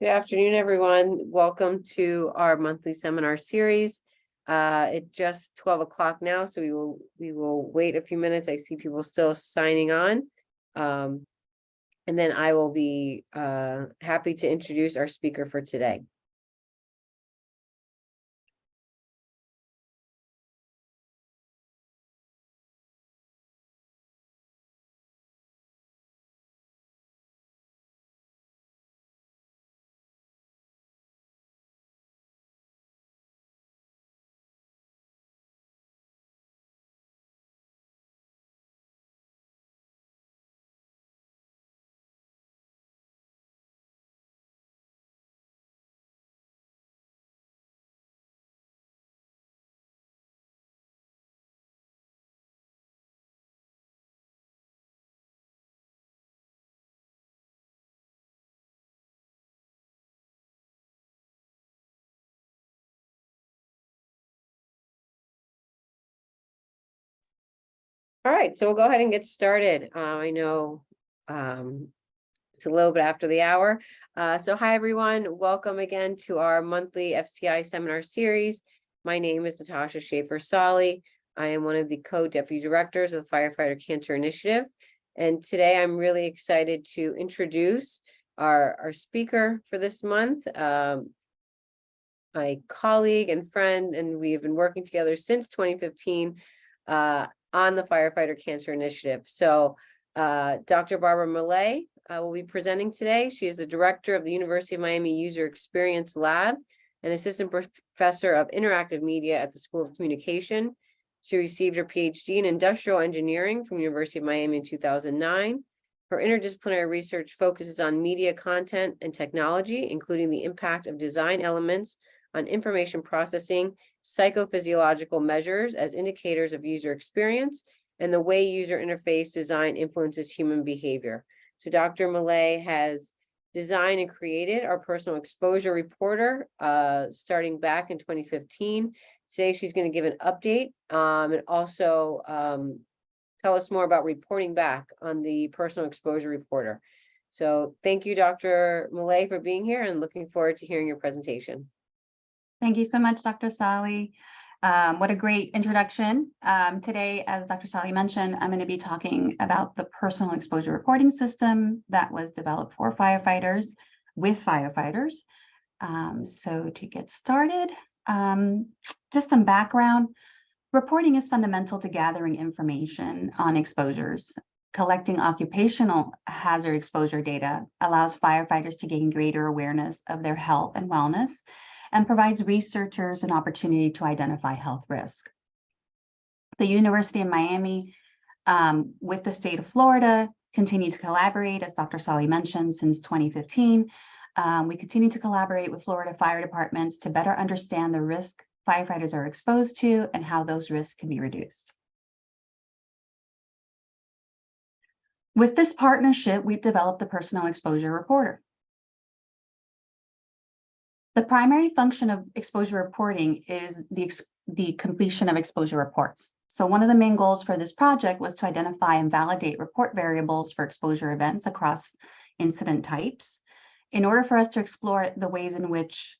Good afternoon, everyone. Welcome to our monthly seminar series. It's just 12 o'clock now, so we will wait a few minutes. I see people still signing on. And then I will be happy to introduce our speaker for today. All right, so we'll go ahead and get started. I know it's a little bit after the hour. So hi, everyone. Welcome again to our monthly FCI seminar series. My name is Natasha Schaefer-Solly. I am one of the co-deputy directors of the Firefighter Cancer Initiative. And today I'm really excited to introduce our speaker for this month, my colleague and friend, and we have been working together since 2015 on the Firefighter Cancer Initiative. So Dr. Barbara Millet will be presenting today. She is the director of the University of Miami User Experience Lab and assistant professor of interactive media at the School of Communication. She received her PhD in industrial engineering from the University of Miami in 2009. Her interdisciplinary research focuses on media content and technology, including the impact of design elements on information processing, psychophysiological measures as indicators of user experience, and the way user interface design influences human behavior. So Dr. Millet has designed and created our personal exposure reporter starting back in 2015. Today, she's going to give an update and also tell us more about reporting back on the personal exposure reporter. So thank you, Dr. Millet, for being here and looking forward to hearing your presentation. Thank you so much, Dr. Solly. What a great introduction. Today, as Dr. Solly mentioned, I'm going to be talking about the personal exposure reporting system that was developed for firefighters with firefighters. So to get started, just some background. Reporting is fundamental to gathering information on exposures. Collecting occupational hazard exposure data allows firefighters to gain greater awareness of their health and wellness, and provides researchers an opportunity to identify health risk. The University of Miami, with the state of Florida, continue to collaborate, as Dr. Solly mentioned, since 2015. We continue to collaborate with Florida fire departments to better understand the risk firefighters are exposed to and how those risks can be reduced. With this partnership, we've developed the Personal Exposure Reporter. The primary function of exposure reporting is the completion of exposure reports. So one of the main goals for this project was to identify and validate report variables for exposure events across incident types. In order for us to explore the ways in which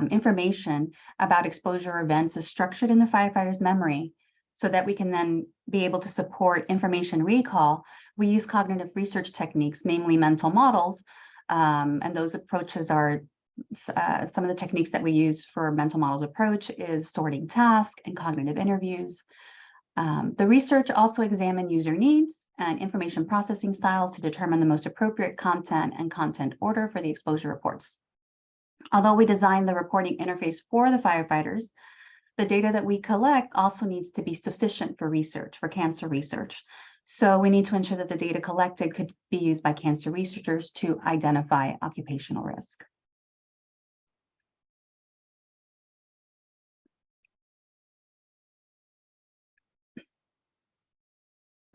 information about exposure events is structured in the firefighter's memory, so that we can then be able to support information recall, we use cognitive research techniques, namely mental models, and those approaches are some of the techniques that we use for mental models approach is sorting tasks and cognitive interviews. The research also examined user needs and information processing styles to determine the most appropriate content and content order for the exposure reports. Although we designed the reporting interface for the firefighters, the data that we collect also needs to be sufficient for research, for cancer research. So we need to ensure that the data collected could be used by cancer researchers to identify occupational risk.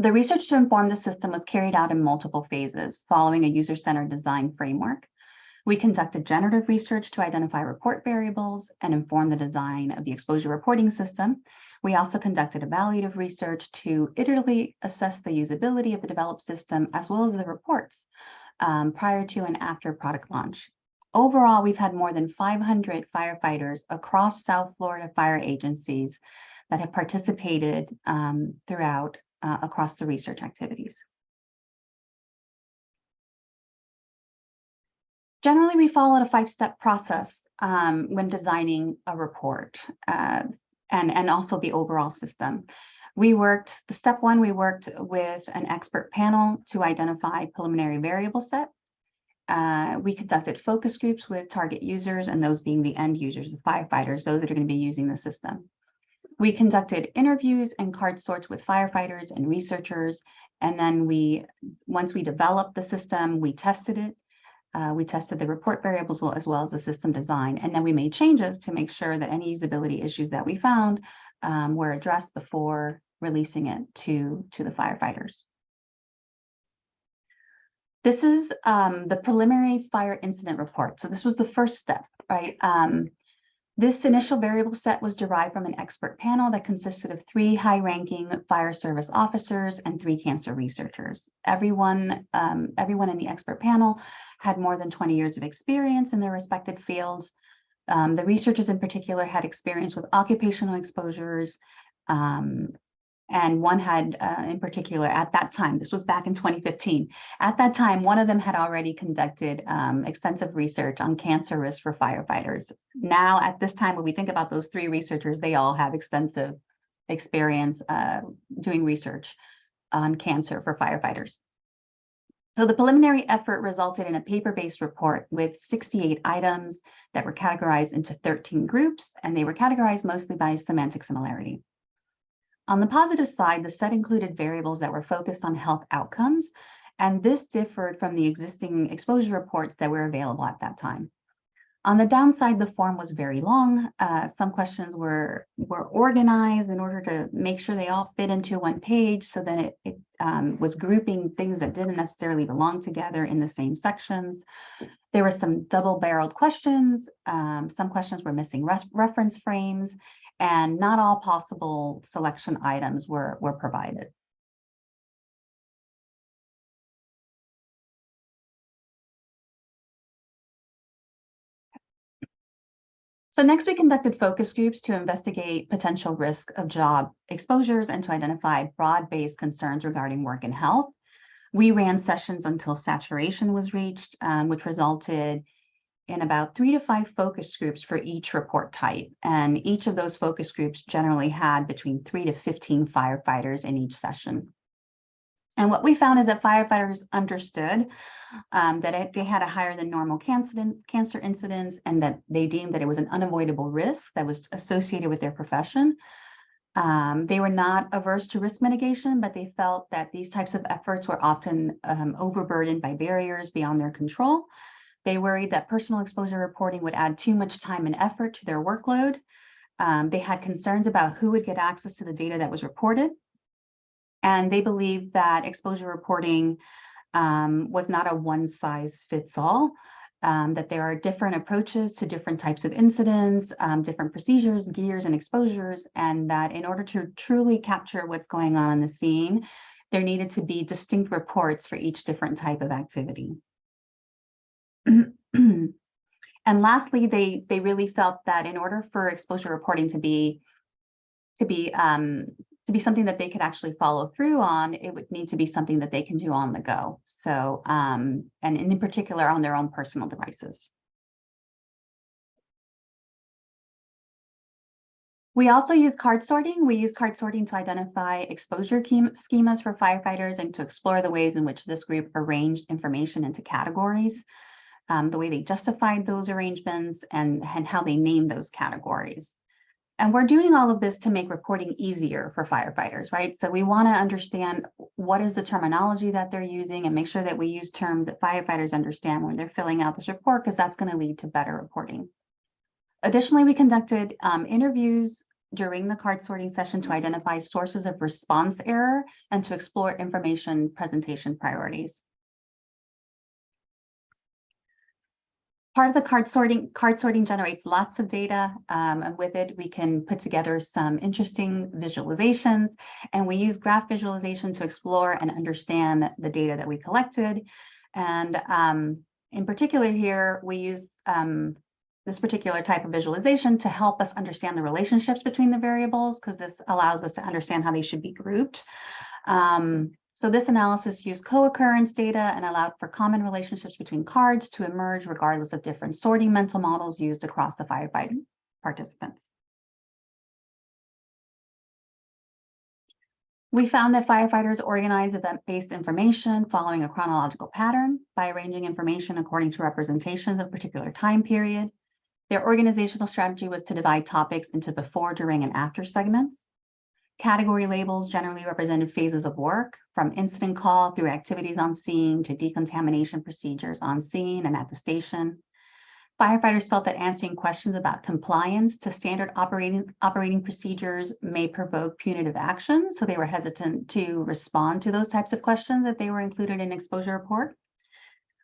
The research to inform the system was carried out in multiple phases, following a user-centered design framework. We conducted generative research to identify report variables and inform the design of the exposure reporting system. We also conducted evaluative research to iteratively assess the usability of the developed system, as well as the reports prior to and after product launch. Overall, we've had more than 500 firefighters across South Florida fire agencies that have participated throughout across the research activities. Generally, we followed a 5-step process when designing a report and also the overall system. Step one, we worked with an expert panel to identify preliminary variable set. We conducted focus groups with target users, and those being the end users, the firefighters, those that are going to be using the system. We conducted interviews and card sorts with firefighters and researchers. And then once we developed the system, we tested it. We tested the report variables as well as the system design. And then we made changes to make sure that any usability issues that we found were addressed before releasing it to the firefighters. This is the preliminary fire incident report. So this was the first step, right? This initial variable set was derived from an expert panel that consisted of 3 high-ranking fire service officers and 3 cancer researchers. Everyone in the expert panel had more than 20 years of experience in their respective fields. The researchers in particular had experience with occupational exposures, and one had in particular at that time, this was back in 2015, at that time, one of them had already conducted extensive research on cancer risk for firefighters. Now, at this time, when we think about those 3 researchers, they all have extensive experience doing research on cancer for firefighters. So the preliminary effort resulted in a paper-based report with 68 items that were categorized into 13 groups, and they were categorized mostly by semantic similarity. On the positive side, the set included variables that were focused on health outcomes, and this differed from the existing exposure reports that were available at that time. On the downside, the form was very long. Some questions were organized in order to make sure they all fit into one page, so that it was grouping things that didn't necessarily belong together in the same sections. There were some double-barreled questions. Some questions were missing reference frames, and not all possible selection items were provided. So next, we conducted focus groups to investigate potential risk of job exposures and to identify broad-based concerns regarding work and health. We ran sessions until saturation was reached, which resulted in about 3 to 5 focus groups for each report type. And each of those focus groups generally had between 3 to 15 firefighters in each session. And what we found is that firefighters understood that they had a higher than normal cancer incidence, and that they deemed that it was an unavoidable risk that was associated with their profession. They were not averse to risk mitigation, but they felt that these types of efforts were often overburdened by barriers beyond their control. They worried that personal exposure reporting would add too much time and effort to their workload. They had concerns about who would get access to the data that was reported. And they believed that exposure reporting was not a one-size-fits-all, that there are different approaches to different types of incidents, different procedures, gears, and exposures, and that in order to truly capture what's going on in the scene, there needed to be distinct reports for each different type of activity. And lastly, they really felt that in order for exposure reporting to be something that they could actually follow through on, it would need to be something that they can do on the go. So, and in particular on their own personal devices. We also use card sorting. We use card sorting to identify exposure schemas for firefighters and to explore the ways in which this group arranged information into categories, the way they justified those arrangements, and how they named those categories. And we're doing all of this to make reporting easier for firefighters, right? So we want to understand what is the terminology that they're using and make sure that we use terms that firefighters understand when they're filling out this report, because that's going to lead to better reporting. Additionally, we conducted interviews during the card sorting session to identify sources of response error and to explore information presentation priorities. Part of the card sorting generates lots of data, and with it, we can put together some interesting visualizations, and we use graph visualization to explore and understand the data that we collected. And in particular here, we use this particular type of visualization to help us understand the relationships between the variables, because this allows us to understand how they should be grouped. So this analysis used co-occurrence data and allowed for common relationships between cards to emerge regardless of different sorting mental models used across the firefighting participants. We found that firefighters organize event-based information following a chronological pattern by arranging information according to representations of a particular time period. Their organizational strategy was to divide topics into before, during, and after segments. Category labels generally represented phases of work, from incident call through activities on scene to decontamination procedures on scene and at the station. Firefighters felt that answering questions about compliance to standard operating procedures may provoke punitive action, so they were hesitant to respond to those types of questions that they were included in exposure report.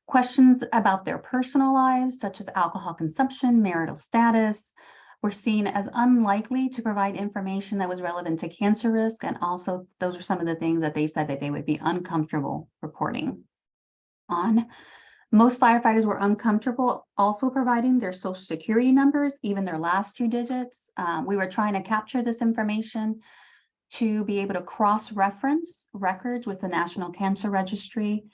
Questions about their personal lives, such as alcohol consumption, marital status, were seen as unlikely to provide information that was relevant to cancer risk, and also those are some of the things that they said that they would be uncomfortable reporting on. Most firefighters were uncomfortable also providing their social security numbers, even their last 2 digits. We were trying to capture this information to be able to cross-reference records with the National Cancer Registry,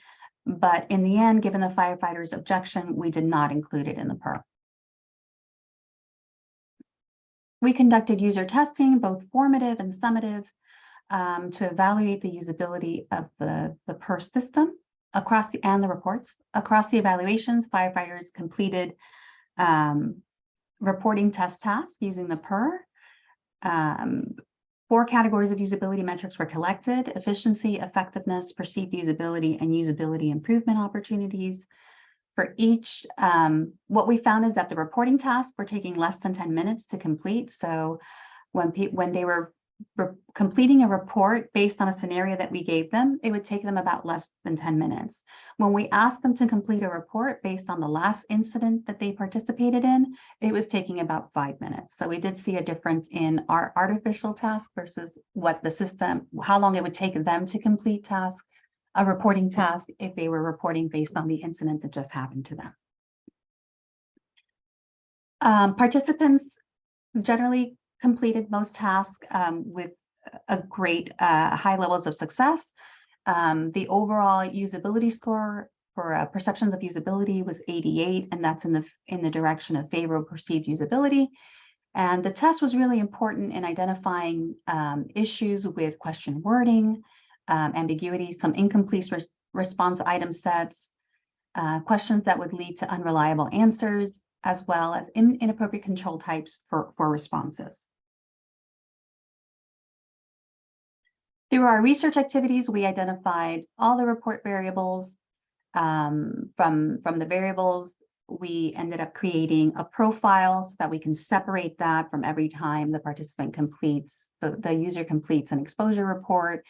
but in the end, given the firefighters' objection, we did not include it in the PER. We conducted user testing, both formative and summative, to evaluate the usability of the PER system across the reports. Across the evaluations, firefighters completed reporting test tasks using the PER. 4 categories of usability metrics were collected: efficiency, effectiveness, perceived usability, and usability improvement opportunities. For each, what we found is that the reporting tasks were taking less than 10 minutes to complete. So when they were completing a report based on a scenario that we gave them, it would take them about less than 10 minutes. When we asked them to complete a report based on the last incident that they participated in, it was taking about 5 minutes. So we did see a difference in our artificial task versus what the system, how long it would take them to complete a reporting task if they were reporting based on the incident that just happened to them. Participants generally completed most tasks with a great high levels of success. The overall usability score for perceptions of usability was 88, and that's in the direction of favorable perceived usability. And the test was really important in identifying issues with question wording, ambiguity, some incomplete response item sets, questions that would lead to unreliable answers, as well as inappropriate control types for responses. Through our research activities, we identified all the report variables. From the variables, we ended up creating a profile so that we can separate that from every time the participant completes, the user completes an exposure report.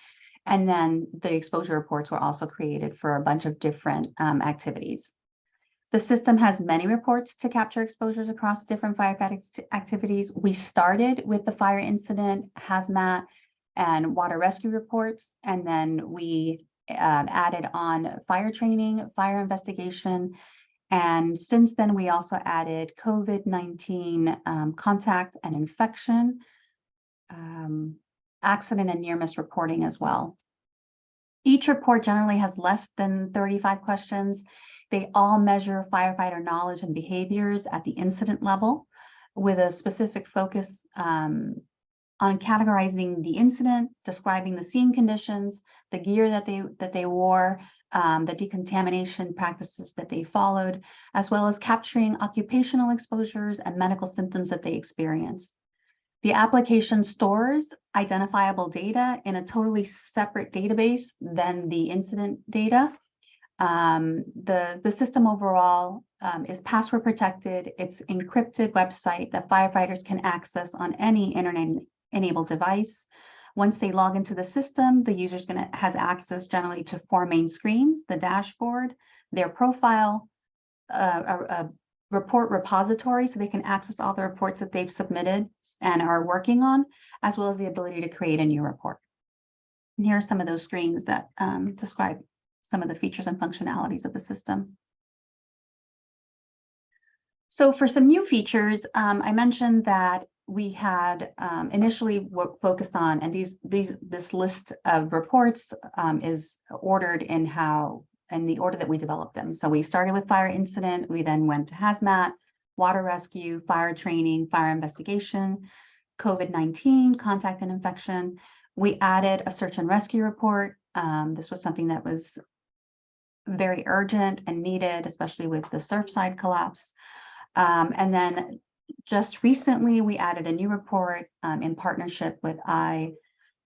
And then the exposure reports were also created for a bunch of different activities. The system has many reports to capture exposures across different firefighting activities. We started with the fire incident, hazmat, and water rescue reports, and then we added on fire training, fire investigation, and since then we also added COVID-19 contact and infection, accident and near-miss reporting as well. Each report generally has less than 35 questions. They all measure firefighter knowledge and behaviors at the incident level, with a specific focus on categorizing the incident, describing the scene conditions, the gear that they wore, the decontamination practices that they followed, as well as capturing occupational exposures and medical symptoms that they experienced. The application stores identifiable data in a totally separate database than the incident data. The system overall is password protected. It's an encrypted website that firefighters can access on any internet-enabled device. Once they log into the system, the user has access generally to 4 main screens: the dashboard, their profile, a report repository, so they can access all the reports that they've submitted and are working on, as well as the ability to create a new report. And here are some of those screens that describe some of the features and functionalities of the system. So for some new features, I mentioned that we had initially focused on, and this list of reports is ordered in the order that we developed them. So we started with fire incident, we then went to hazmat, water rescue, fire training, fire investigation, COVID-19, contact and infection. We added a search and rescue report. This was something that was very urgent and needed, especially with the Surfside collapse. And then just recently, we added a new report in partnership with IAI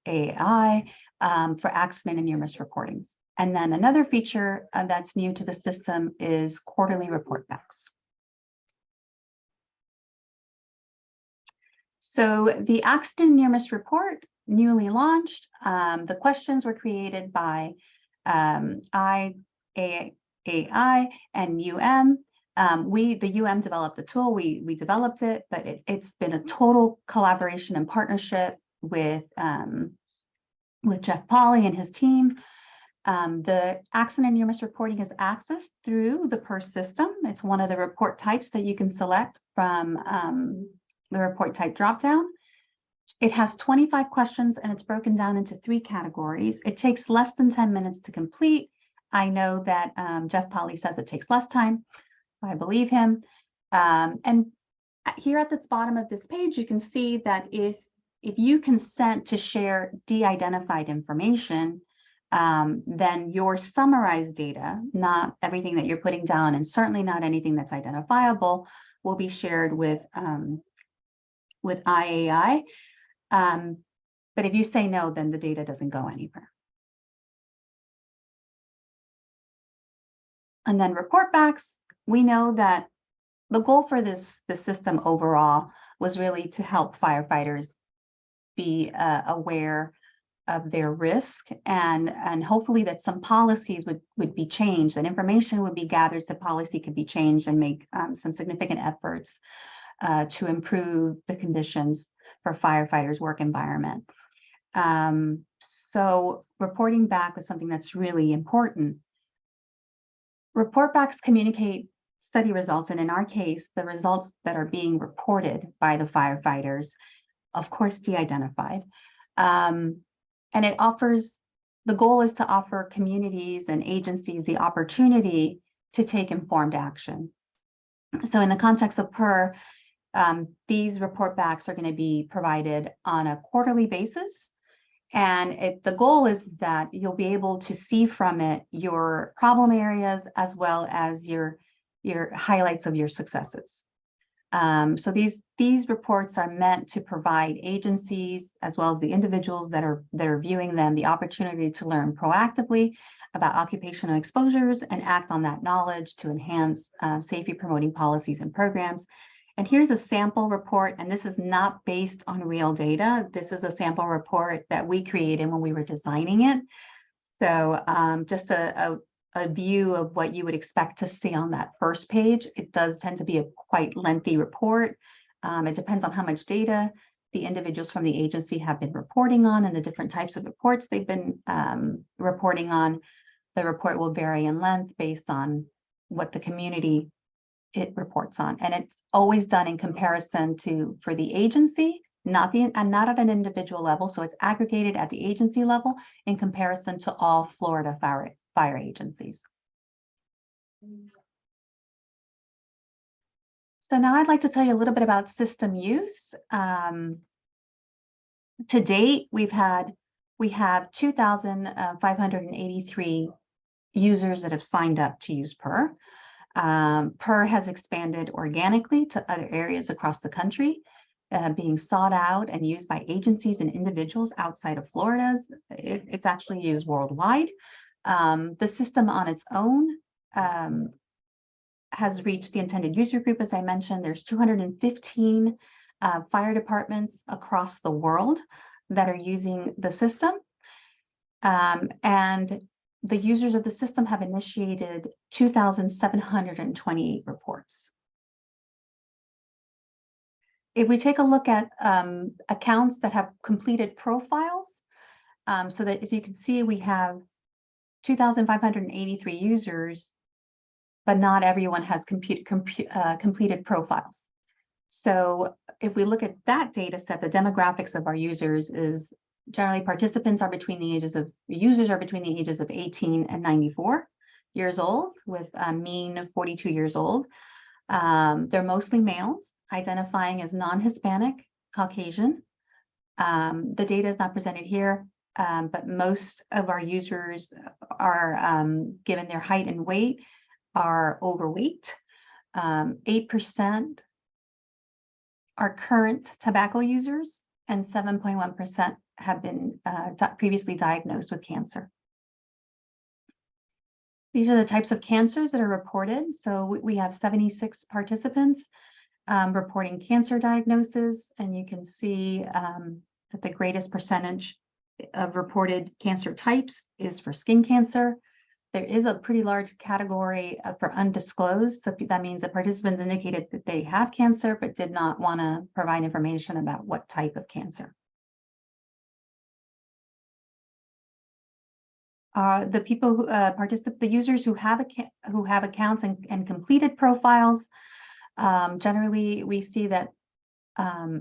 for accident and near-miss reportings. And then another feature that's new to the system is quarterly report backs. So the accident near-miss report, newly launched, the questions were created by IAI and UM. The UM developed the tool, we developed it, but it's been a total collaboration and partnership with Jeff Polly and his team. The accident near-miss reporting is accessed through the PER system. It's one of the report types that you can select from the report type dropdown. It has 25 questions and it's broken down into 3 categories. It takes less than 10 minutes to complete. I know that Jeff Polly says it takes less time. I believe him. And here at the bottom of this page, you can see that if you consent to share de-identified information, then your summarized data, not everything that you're putting down, and certainly not anything that's identifiable, will be shared with IAI. But if you say no, then the data doesn't go anywhere. And then report backs. We know that the goal for this system overall was really to help firefighters be aware of their risk, and hopefully that some policies would be changed, and information would be gathered so policy could be changed and make some significant efforts to improve the conditions for firefighters' work environment. So reporting back was something that's really important. Report backs communicate study results, and in our case, the results that are being reported by the firefighters, of course, de-identified. And it offers, the goal is to offer communities and agencies the opportunity to take informed action. So in the context of PER, these report backs are going to be provided on a quarterly basis. And the goal is that you'll be able to see from it your problem areas as well as your highlights of your successes. So these reports are meant to provide agencies as well as the individuals that are viewing them the opportunity to learn proactively about occupational exposures and act on that knowledge to enhance safety promoting policies and programs. And here's a sample report, and this is not based on real data. This is a sample report that we created when we were designing it. So just a view of what you would expect to see on that first page. It does tend to be a quite lengthy report. It depends on how much data the individuals from the agency have been reporting on and the different types of reports they've been reporting on. The report will vary in length based on what the community it reports on, and it's always done in comparison to for the agency, not at an individual level. So it's aggregated at the agency level in comparison to all Florida fire agencies. So now I'd like to tell you a little bit about system use. To date, we have 2,583 users that have signed up to use PER. PER has expanded organically to other areas across the country, being sought out and used by agencies and individuals outside of Florida. It's actually used worldwide. The system on its own has reached the intended user group. As I mentioned, there's 215 fire departments across the world that are using the system. And the users of the system have initiated 2,728 reports. If we take a look at accounts that have completed profiles, so that as you can see, we have 2,583 users but not everyone has completed profiles. So if we look at that data set, the demographics of our users is generally participants are between the ages of, users are between the ages of 18 and 94 years old, with a mean 42 years old. They're mostly males, identifying as non-Hispanic, Caucasian. The data is not presented here, but most of our users are, given their height and weight, are overweight. 8% are current tobacco users, and 7.1% have been previously diagnosed with cancer. These are the types of cancers that are reported. So we have 76 participants reporting cancer diagnosis, and you can see that the greatest percentage of reported cancer types is for skin cancer. There is a pretty large category for undisclosed. So that means that participants indicated that they have cancer, but did not want to provide information about what type of cancer. The people who the users who have accounts and completed profiles, generally we see that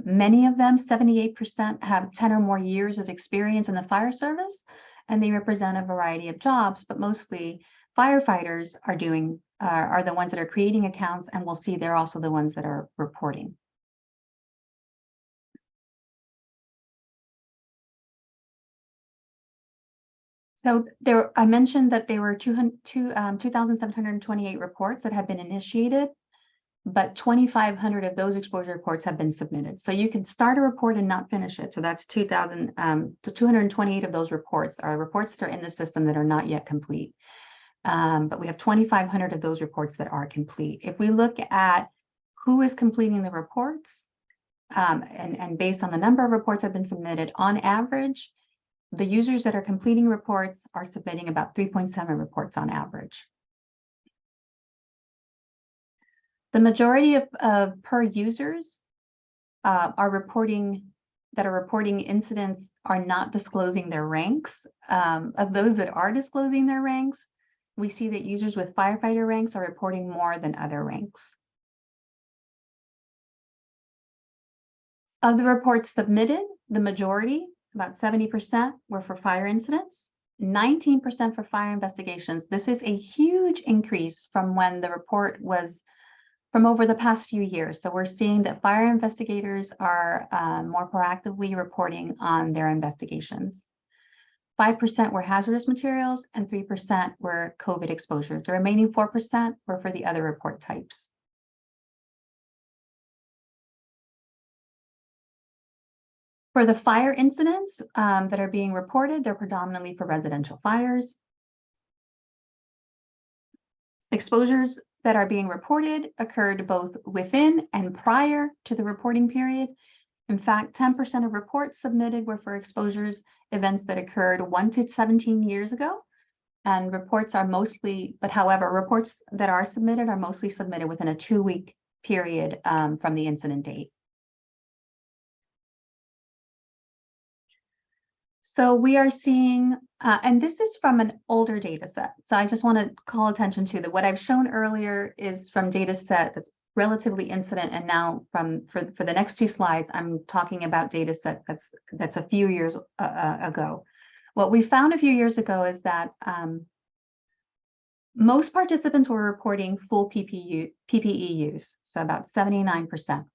many of them, 78%, have 10 or more years of experience in the fire service, and they represent a variety of jobs, but mostly firefighters are the ones that are creating accounts, and we'll see they're also the ones that are reporting. So I mentioned that there were 2,728 reports that have been initiated, but 2,500 of those exposure reports have been submitted. So you can start a report and not finish it. So that's 228 of those reports are reports that are in the system that are not yet complete. But we have 2,500 of those reports that are complete. If we look at who is completing the reports, and based on the number of reports that have been submitted, on average, the users that are completing reports are submitting about 3.7 reports on average. The majority of per users are reporting incidents are not disclosing their ranks. Of those that are disclosing their ranks, we see that users with firefighter ranks are reporting more than other ranks. Of the reports submitted, the majority, about 70%, were for fire incidents, 19% for fire investigations. This is a huge increase from when the report was from over the past few years. So we're seeing that fire investigators are more proactively reporting on their investigations. 5% were hazardous materials and 3% were COVID exposures. The remaining 4% were for the other report types. For the fire incidents that are being reported, they're predominantly for residential fires. Exposures that are being reported occurred both within and prior to the reporting period. In fact, 10% of reports submitted were for exposures events that occurred 1 to 17 years ago. And reports are mostly, but however, reports that are submitted are mostly submitted within a 2-week period from the incident date. So we are seeing, and this is from an older data set. So I just want to call attention to that. What I've shown earlier is from data set that's relatively incident, and now for the next 2 slides, I'm talking about data set that's a few years ago. What we found a few years ago is that most participants were reporting full PPE use, so about 79%.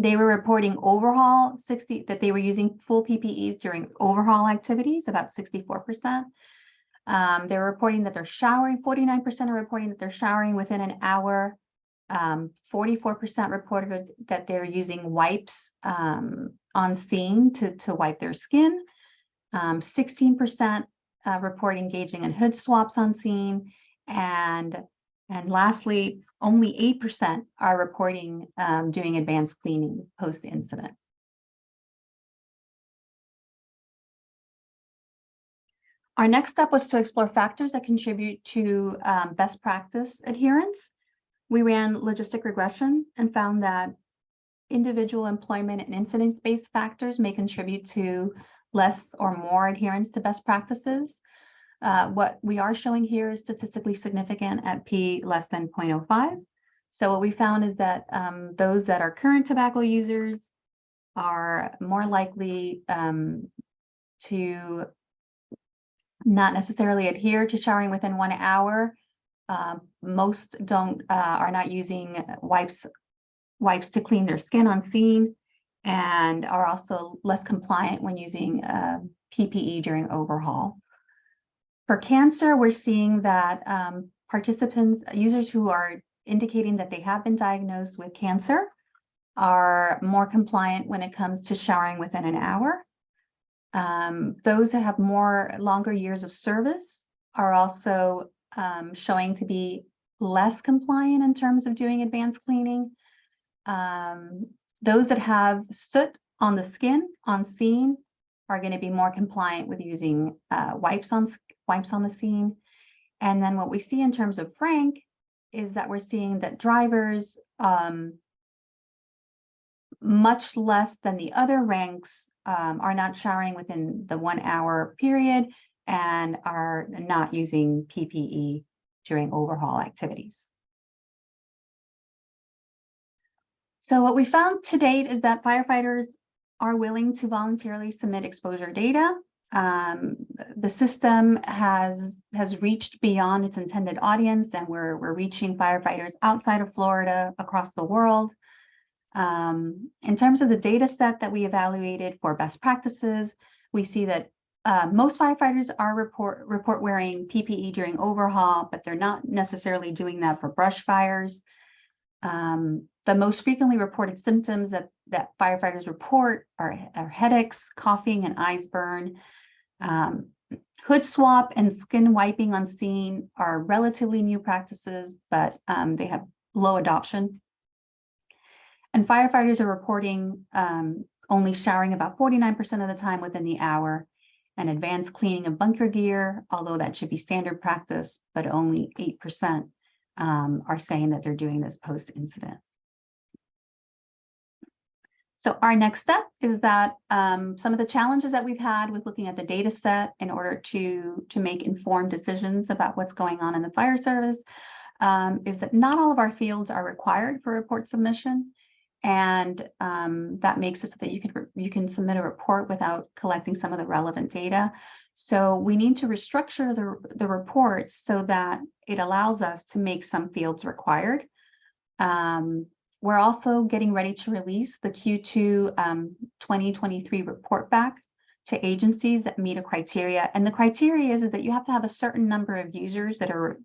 They were reporting overhaul, that they were using full PPE during overhaul activities, about 64%. They're reporting that they're showering, 49% are reporting that they're showering within an hour. 44% reported that they're using wipes on scene to wipe their skin. 16% report engaging in hood swaps on scene. And lastly, only 8% are reporting doing advanced cleaning post-incident. Our next step was to explore factors that contribute to best practice adherence. We ran logistic regression and found that individual employment and incidence-based factors may contribute to less or more adherence to best practices. What we are showing here is statistically significant at p less than 0.05. So what we found is that those that are current tobacco users are more likely to not necessarily adhere to showering within 1 hour. Most are not using wipes to clean their skin on scene, and are also less compliant when using PPE during overhaul. For cancer, we're seeing that users who are indicating that they have been diagnosed with cancer are more compliant when it comes to showering within an hour. Those that have longer years of service are also showing to be less compliant in terms of doing advanced cleaning. Those that have soot on the skin on scene are going to be more compliant with using wipes on the scene. And then what we see in terms of rank is that we're seeing that drivers, much less than the other ranks, are not showering within the 1 hour period and are not using PPE during overhaul activities. So what we found to date is that firefighters are willing to voluntarily submit exposure data. The system has reached beyond its intended audience, and we're reaching firefighters outside of Florida, across the world. In terms of the data set that we evaluated for best practices, we see that most firefighters are report wearing PPE during overhaul, but they're not necessarily doing that for brush fires. The most frequently reported symptoms that firefighters report are headaches, coughing, and eyes burn. Hood swap and skin wiping on scene are relatively new practices, but they have low adoption. And firefighters are reporting only showering about 49% of the time within the hour, and advanced cleaning of bunker gear, although that should be standard practice, but only 8% are saying that they're doing this post-incident. So our next step is that some of the challenges that we've had with looking at the data set in order to make informed decisions about what's going on in the fire service is that not all of our fields are required for report submission. And that makes it so that you can submit a report without collecting some of the relevant data. So we need to restructure the reports so that it allows us to make some fields required. We're also getting ready to release the Q2 2023 report back to agencies that meet a criteria. And the criteria is that you have to have a certain number of users that are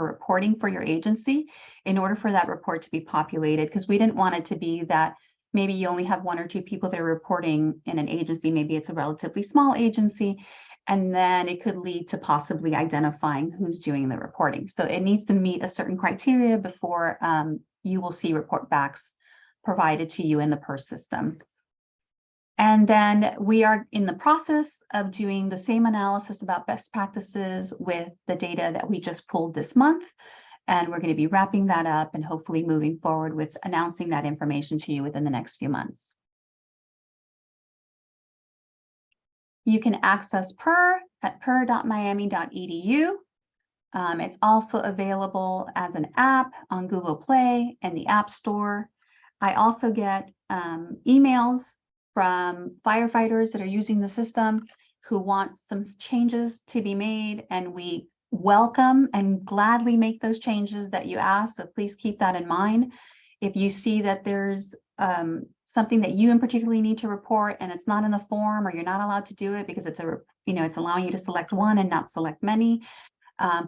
reporting for your agency in order for that report to be populated, because we didn't want it to be that maybe you only have 1 or 2 people that are reporting in an agency. Maybe it's a relatively small agency, and then it could lead to possibly identifying who's doing the reporting. So it needs to meet a certain criteria before you will see report backs provided to you in the PERS system. And then we are in the process of doing the same analysis about best practices with the data that we just pulled this month. And we're going to be wrapping that up and hopefully moving forward with announcing that information to you within the next few months. You can access PER at per.miami.edu. It's also available as an app on Google Play and the App Store. I also get emails from firefighters that are using the system who want some changes to be made, and we welcome and gladly make those changes that you ask. So please keep that in mind. If you see that there's something that you in particularly need to report and it's not in the form, or you're not allowed to do it because it's it's allowing you to select one and not select many,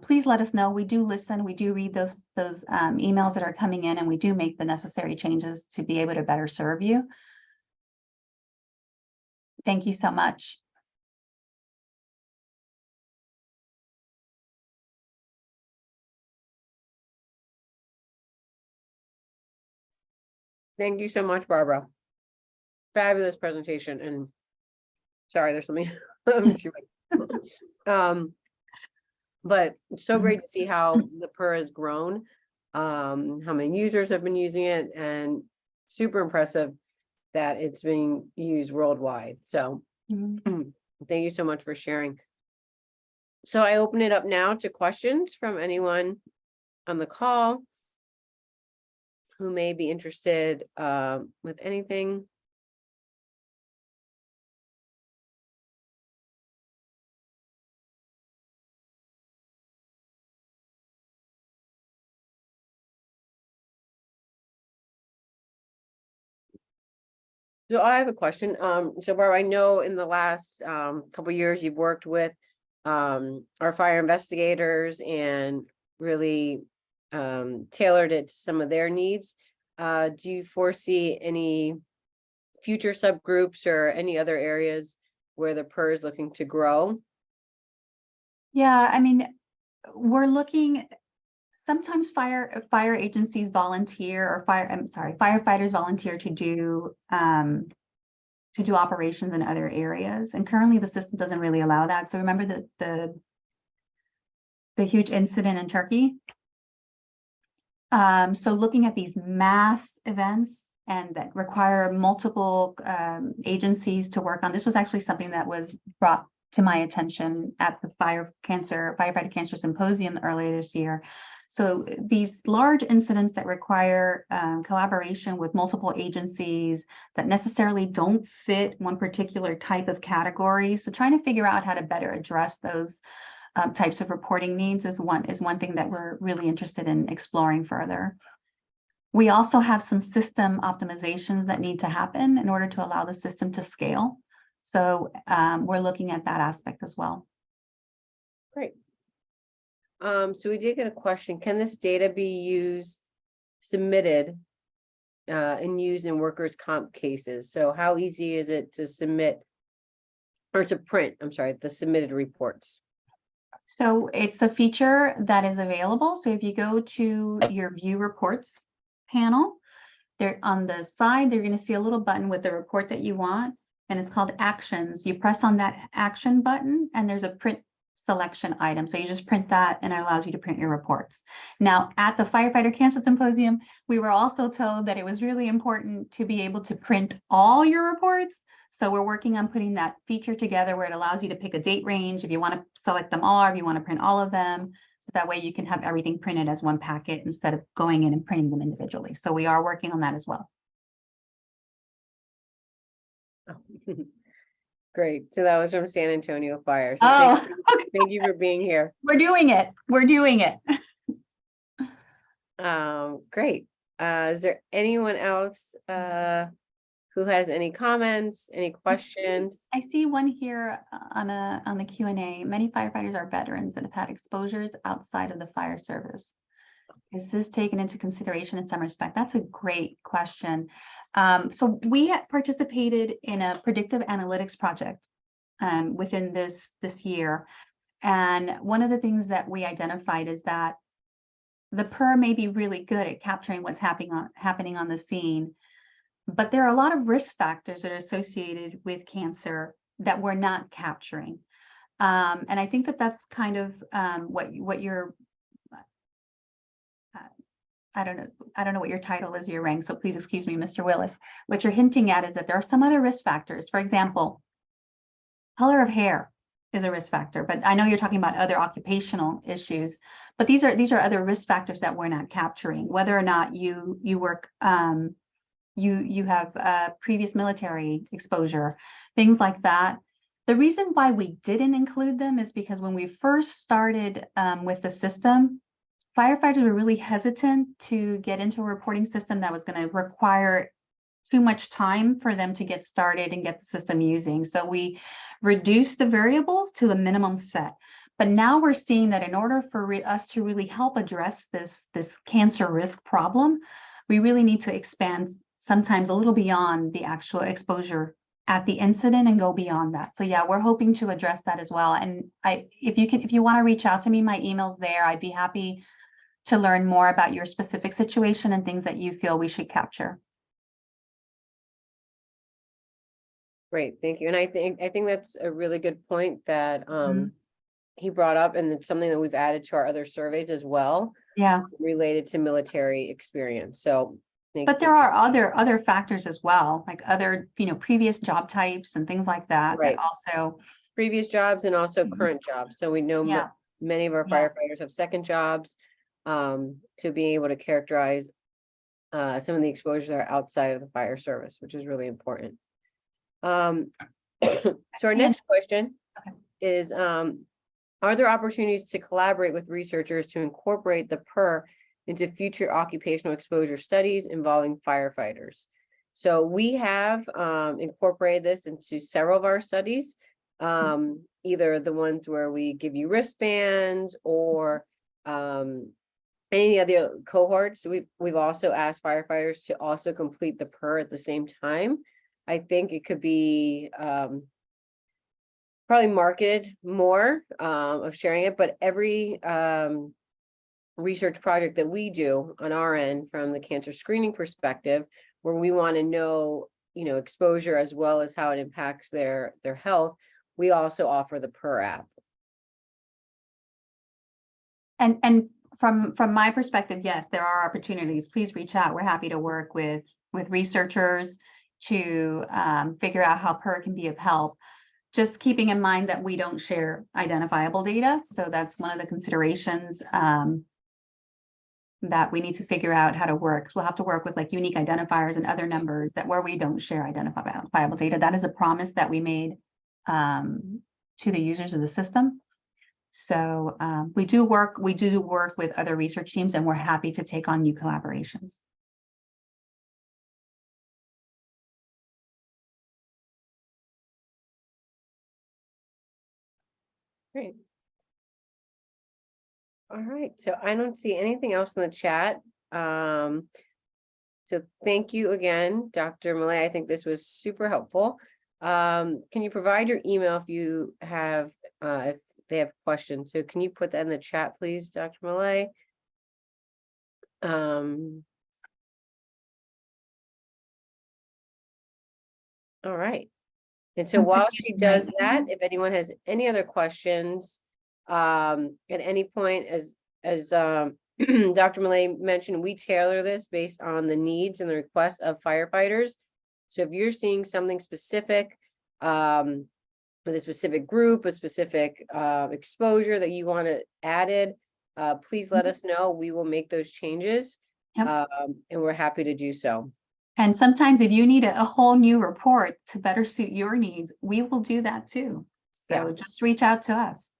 please let us know. We do listen, we do read those emails that are coming in, and we do make the necessary changes to be able to better serve you. Thank you so much. Thank you so much, Barbara. Fabulous presentation. And sorry, there's something. But it's so great to see how the PER has grown, how many users have been using it, and super impressive that it's being used worldwide. So thank you so much for sharing. So I open it up now to questions from anyone on the call who may be interested with anything. So I have a question. So Barbara, I know in the last couple of years you've worked with our fire investigators and really tailored it to some of their needs. Do you foresee any future subgroups or any other areas where the PER is looking to grow? Yeah, I mean, we're looking, sometimes fire agencies volunteer, or firefighters volunteer to do operations in other areas. And currently the system doesn't really allow that. So remember the huge incident in Turkey? So looking at these mass events and that require multiple agencies to work on, this was actually something that was brought to my attention at the Firefighter Cancer Symposium earlier this year. So these large incidents that require collaboration with multiple agencies that necessarily don't fit one particular type of category. So trying to figure out how to better address those types of reporting needs is one thing that we're really interested in exploring further. We also have some system optimizations that need to happen in order to allow the system to scale. So we're looking at that aspect as well. Great. So we did get a question. Can this data be submitted and used in workers' comp cases? So how easy is it to submit or to print, I'm sorry, the submitted reports? So it's a feature that is available. So if you go to your view reports panel, there on the side, you're going to see a little button with the report that you want, and it's called actions. You press on that action button and there's a print selection item. So you just print that and it allows you to print your reports. Now at the Firefighter Cancer Symposium, we were also told that it was really important to be able to print all your reports. So we're working on putting that feature together where it allows you to pick a date range if you want to select them all, or if you want to print all of them. So that way you can have everything printed as one packet instead of going in and printing them individually. So we are working on that as well. Great. So that was from San Antonio Fire. So Oh, thank you for being here. we're doing it. We're doing it. Great. Is there anyone else who has any comments, any questions? I see one here on the Q&A. Many firefighters are veterans that have had exposures outside of the fire service. Is this taken into consideration in some respect? That's a great question. So we participated in a predictive analytics project within this year. And one of the things that we identified is that the PER may be really good at capturing what's happening on the scene, but there are a lot of risk factors that are associated with cancer that we're not capturing. And I think that that's kind of what you're, I don't know what your title is, your rank, so please excuse me, Mr. Willis. What you're hinting at is that there are some other risk factors. For example, color of hair is a risk factor, but I know you're talking about other occupational issues, but these are other risk factors that we're not capturing, whether or not you work, you have previous military exposure, things like that. The reason why we didn't include them is because when we first started with the system, firefighters were really hesitant to get into a reporting system that was going to require too much time for them to get started and get the system using. So we reduced the variables to the minimum set. But now we're seeing that in order for us to really help address this cancer risk problem, we really need to expand sometimes a little beyond the actual exposure at the incident and go beyond that. So yeah, we're hoping to address that as well. And if you want to reach out to me, my email's there. I'd be happy to learn more about your specific situation and things that you feel we should capture. Great, thank you. And I think that's a really good point that he brought up, and it's something that we've added to our other surveys as well. Yeah, related to military experience. So but there are other factors as well, like other previous job types and things like that, right, that also previous jobs and also current jobs. So we know Yeah. many of our Yeah. firefighters have second jobs, to be able to characterize some of the exposures that are outside of the fire service, which is really important. So our next question Okay. is, are there opportunities to collaborate with researchers to incorporate the PER into future occupational exposure studies involving firefighters? So we have incorporated this into several of our studies, either the ones where we give you wristbands or any other cohorts. We've also asked firefighters to also complete the PER at the same time. I think it could be probably marketed more of sharing it, but every research project that we do on our end from the cancer screening perspective, where we want to know, exposure as well as how it impacts their health, we also offer the PER app. And from my perspective, yes, there are opportunities. Please reach out. We're happy to work with researchers to figure out how PER can be of help. Just keeping in mind that we don't share identifiable data. So that's one of the considerations that we need to figure out how to work. So we'll have to work with like unique identifiers and other numbers that where we don't share identifiable data. That is a promise that we made to the users of the system. So we do work with other research teams, and we're happy to take on new collaborations. Great. All right, so I don't see anything else in the chat. So thank you again, Dr. Millet. I think this was super helpful. Can you provide your email if you have, if they have questions? So can you put that in the chat, please, Dr. Millet? All right. And so while she does that, if anyone has any other questions, at any point, as Dr. Millet mentioned, we tailor this based on the needs and the requests of firefighters. So if you're seeing something specific, with a specific group, a specific exposure that you want it added, please let us know. We will make those changes. Yep. And we're happy to do so. And sometimes if you need a whole new report to better suit your needs, we will do that too. So just reach out to us.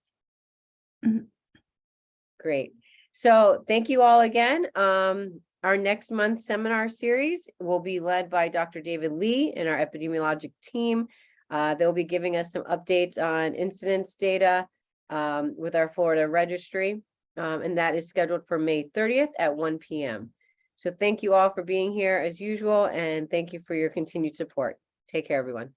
Great. So thank you all again. Our next month's seminar series will be led by Dr. David Lee and our epidemiologic team. They'll be giving us some updates on incidence data with our Florida registry. And that is scheduled for May 30th at 1 p.m. So thank you all for being here as usual, and thank you for your continued support. Take care, everyone.